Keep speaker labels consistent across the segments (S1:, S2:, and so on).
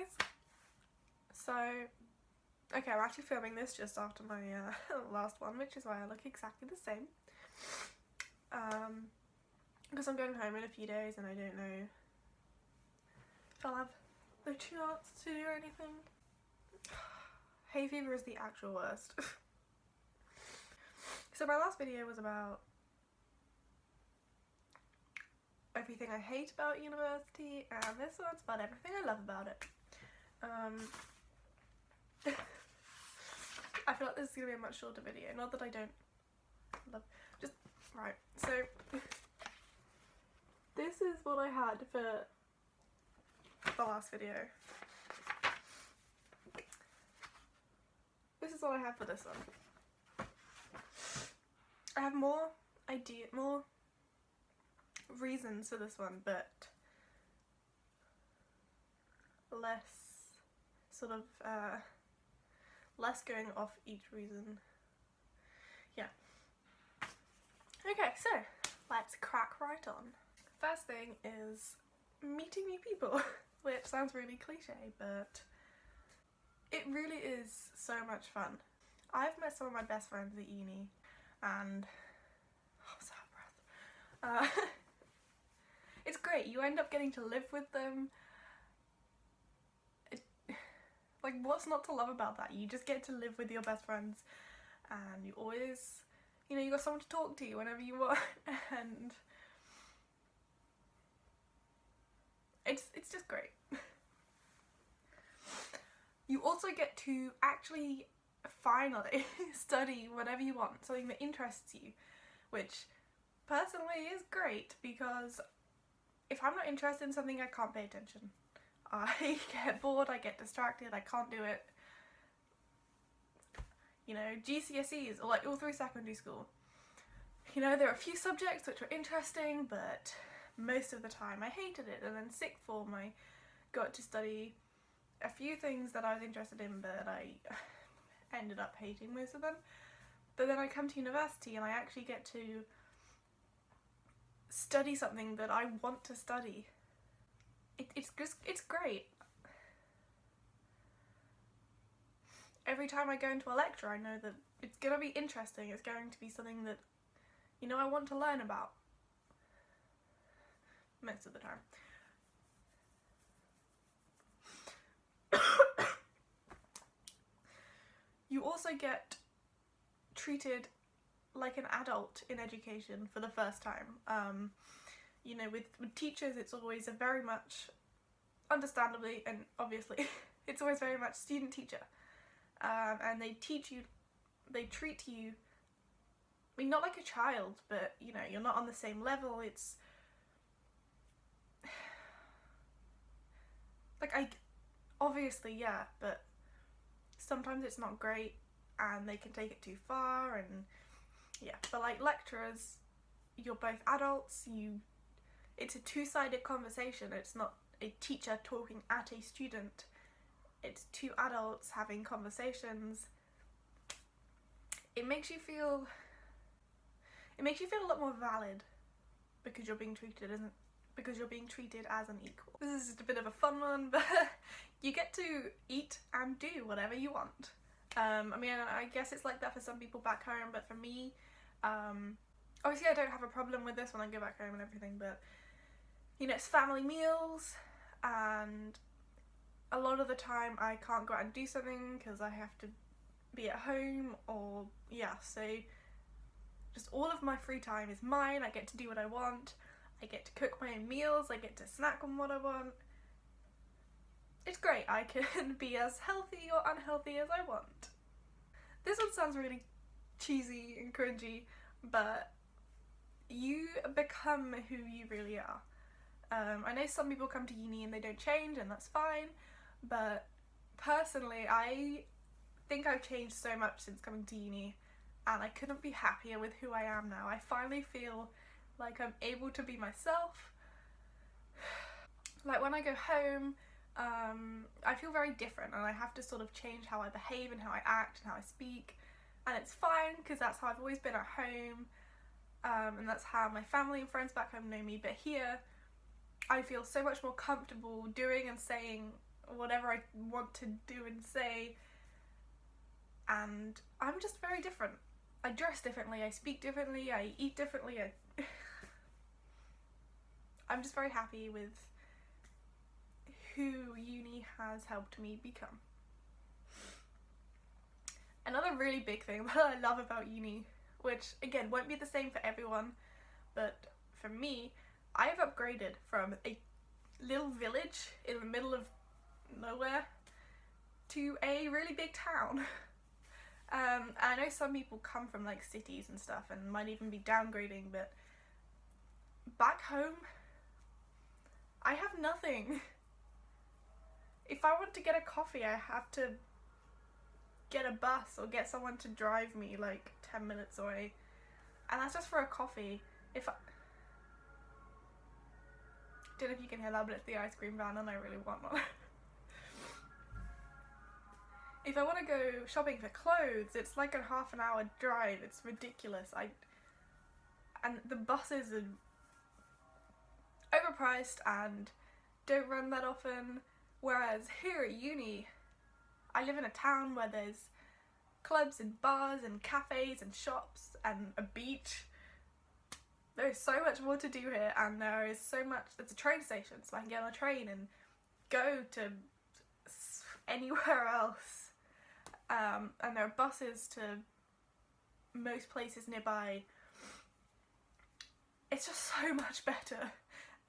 S1: guys. So, okay, I'm actually filming this just after my last one, which is why I look exactly the same. Because I'm going home in a few days and I don't know if I'll have the chance to do anything. Hay fever is the actual worst. So my last video was about everything I hate about university, and this one's about everything I love about it. I feel like this is going to be a much shorter video, not that I don't love, just, right, so this is what I had for the last video. This is what I have for this one. I have more reasons for this one, but less sort of less going off each reason. Yeah. Okay, so let's crack right on. First thing is meeting new people, which sounds really cliche, but it really is so much fun. I've met some of my best friends at uni, and oh, I'm so out of breath. It's great. You end up getting to live with them. Like, what's not to love about that? You just get to live with your best friends, and you always, you know, you got someone to talk to whenever you want, and it's just great. You also get to actually finally study whatever you want, something that interests you, which personally is great, because if I'm not interested in something, I can't pay attention. I get bored, I get distracted, I can't do it. You know, GCSEs, or like all through secondary school, you know, there are a few subjects which were interesting, but most of the time I hated it. And then sixth form I got to study a few things that I was interested in, but I ended up hating most of them. But then I come to university and I actually get to study something that I want to study. It's great. Every time I go into a lecture, I know that it's gonna be interesting, it's going to be something that, you know, I want to learn about. Most of the time. You also get treated like an adult in education for the first time. You know, with teachers, it's always a very much, understandably and obviously, it's always very much student-teacher. And they treat you, I mean, not like a child, but, you know, you're not on the same level. It's like, obviously, yeah, but sometimes it's not great and they can take it too far, and yeah. But like lecturers, you're both adults, it's a two-sided conversation. It's not a teacher talking at a student. It's two adults having conversations. It makes you feel a lot more valid because you're being treated as an equal. This is just a bit of a fun one, but you get to eat and do whatever you want. I mean, I guess it's like that for some people back home, but for me, obviously I don't have a problem with this when I go back home and everything, but you know, it's family meals, and a lot of the time I can't go out and do something because I have to be at home, or yeah, so just all of my free time is mine. I get to do what I want, I get to cook my own meals, I get to snack on what I want. It's great. I can be as healthy or unhealthy as I want. This one sounds really cheesy and cringy, but you become who you really are. I know some people come to uni and they don't change, and that's fine, but personally I think I've changed so much since coming to uni, and I couldn't be happier with who I am now. I finally feel like I'm able to be myself. Like when I go home, I feel very different, and I have to sort of change how I behave and how I act and how I speak, and it's fine because that's how I've always been at home, and that's how my family and friends back home know me. But here I feel so much more comfortable doing and saying whatever I want to do and say, and I'm just very different. I dress differently, I speak differently, I eat differently, I'm just very happy with who uni has helped me become. Another really big thing that I love about uni, which again won't be the same for everyone, but for me, I've upgraded from a little village in the middle of nowhere to a really big town. I know some people come from like cities and stuff and might even be downgrading, but back home, I have nothing. If I want to get a coffee, I have to get a bus or get someone to drive me like 10 minutes away, and that's just for a coffee. Don't know if you can hear that, but it's the ice cream van and I really want one. If I want to go shopping for clothes, it's like a half an hour drive. It's ridiculous. And the buses are overpriced and don't run that often. Whereas here at uni, I live in a town where there's clubs and bars and cafes and shops and a beach. There's so much more to do here, and there is so much. There's a train station, so I can get on a train and go to anywhere else. And there are buses to most places nearby. It's just so much better,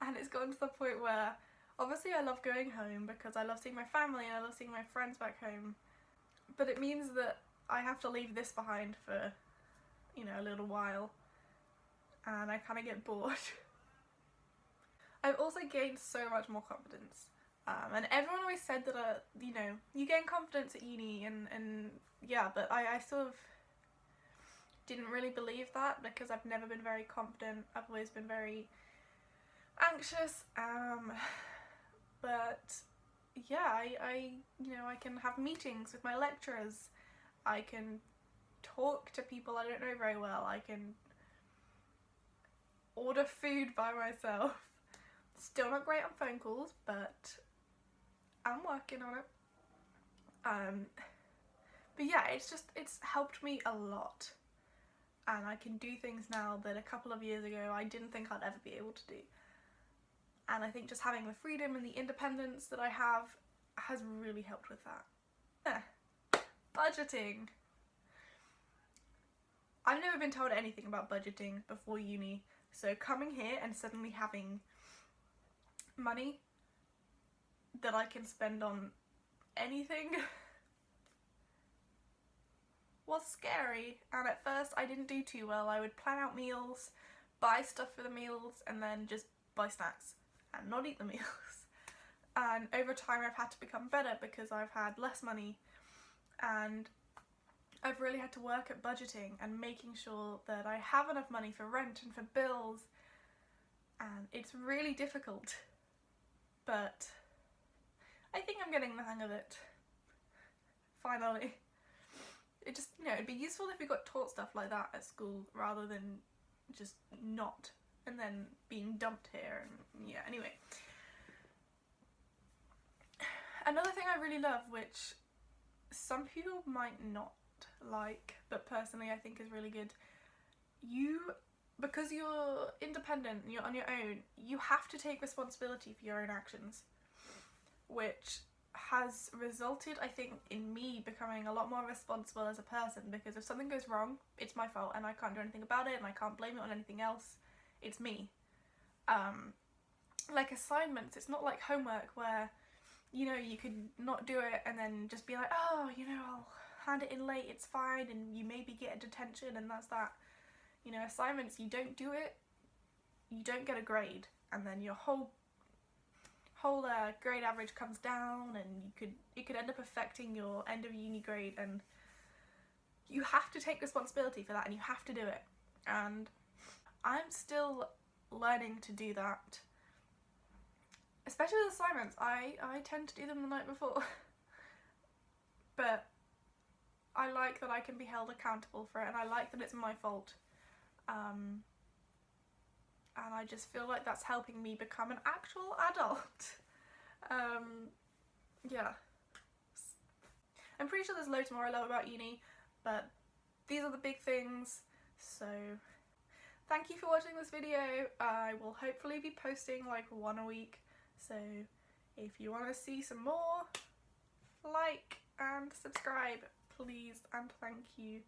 S1: and it's gotten to the point where obviously I love going home because I love seeing my family and I love seeing my friends back home, but it means that I have to leave this behind for, you know, a little while, and I kind of get bored. I've also gained so much more confidence. And everyone always said that, you know, you gain confidence at uni, and yeah, but I sort of didn't really believe that because I've never been very confident. I've always been very anxious, but yeah, I you know, I can have meetings with my lecturers, I can talk to people I don't know very well, I can order food by myself. Still not great on phone calls, but I'm working on it. But yeah, it's helped me a lot, and I can do things now that a couple of years ago I didn't think I'd ever be able to do. And I think just having the freedom and the independence that I have has really helped with that. Budgeting. I've never been told anything about budgeting before uni, so coming here and suddenly having money that I can spend on anything was scary, and at first I didn't do too well. I would plan out meals, buy stuff for the meals, and then just buy snacks and not eat the meals. And over time I've had to become better because I've had less money, and I've really had to work at budgeting and making sure that I have enough money for rent and for bills, and it's really difficult, but I think I'm getting the hang of it, finally. It just, you know, it'd be useful if we got taught stuff like that at school rather than just not, and then being dumped here, and yeah, anyway. Another thing I really love, which some people might not like, but personally I think is really good, because you're independent and you're on your own, you have to take responsibility for your own actions, which has resulted, I think, in me becoming a lot more responsible as a person, because if something goes wrong, it's my fault and I can't do anything about it and I can't blame it on anything else. It's me. Like assignments, it's not like homework where, you know, you could not do it and then just be like, oh, you know, I'll hand it in late, it's fine, and you maybe get a detention and that's that. You know, assignments, you don't do it, you don't get a grade, and then your whole grade average comes down, and it could end up affecting your end of uni grade, and you have to take responsibility for that and you have to do it. And I'm still learning to do that, especially with assignments. I tend to do them the night before but I like that I can be held accountable for it, and I like that it's my fault, and I just feel like that's helping me become an actual adult. yeah. I'm pretty sure there's loads more I love about uni, but these are the big things. So thank you for watching this video. I will hopefully be posting like one a week, so if you want to see some more, like and subscribe, please and thank you.